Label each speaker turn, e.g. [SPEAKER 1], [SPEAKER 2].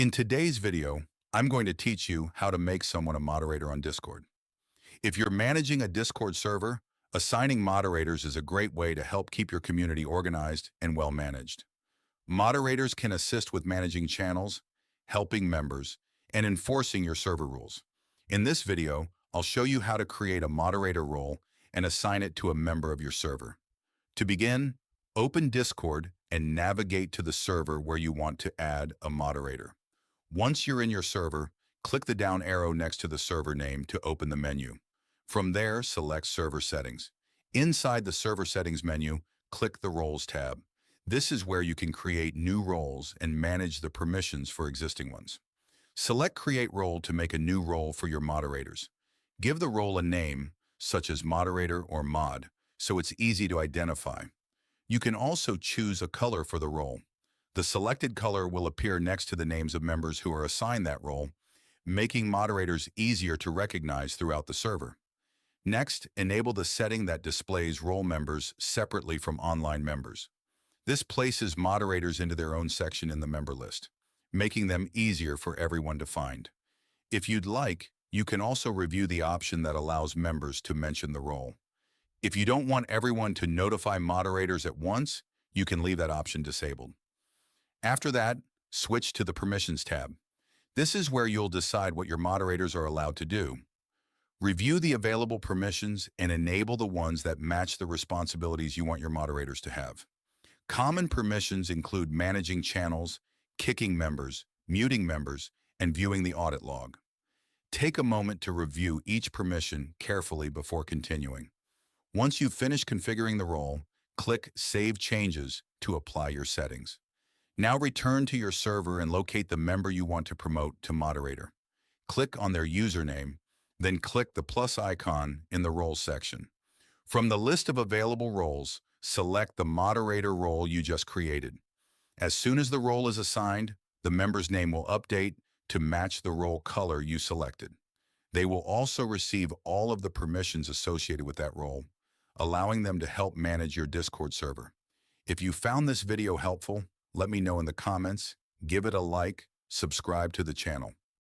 [SPEAKER 1] In today's video, I'm going to teach you how to make someone a moderator on Discord. If you're managing a Discord server, assigning moderators is a great way to help keep your community organized and well managed. Moderators can assist with managing channels, helping members, and enforcing your server rules. In this video, I'll show you how to create a moderator role and assign it to a member of your server. To begin, open Discord and navigate to the server where you want to add a moderator. Once you're in your server, click the down arrow next to the server name to open the menu. From there, select Server Settings. Inside the Server Settings menu, click the Roles tab. This is where you can create new roles and manage the permissions for existing ones. Select Create Role to make a new role for your moderators. Give the role a name, such as Moderator or Mod, so it's easy to identify. You can also choose a color for the role. The selected color will appear next to the names of members who are assigned that role, making moderators easier to recognize throughout the server. Next, enable the setting that displays role members separately from online members. This places moderators into their own section in the member list, making them easier for everyone to find. If you'd like, you can also review the option that allows members to mention the role. If you don't want everyone to notify moderators at once, you can leave that option disabled. After that, switch to the Permissions tab. This is where you'll decide what your moderators are allowed to do. Review the available permissions and enable the ones that match the responsibilities you want your moderators to have. Common permissions include managing channels, kicking members, muting members, and viewing the audit log. Take a moment to review each permission carefully before continuing. Once you've finished configuring the role, click Save Changes to apply your settings. Now return to your server and locate the member you want to promote to moderator. Click on their username, then click the plus icon in the Roles section. From the list of available roles, select the moderator role you just created. As soon as the role is assigned, the member's name will update to match the role color you selected. They will also receive all of the permissions associated with that role, allowing them to help manage your Discord server. If you found this video helpful, let me know in the comments, give it a like, subscribe to the channel.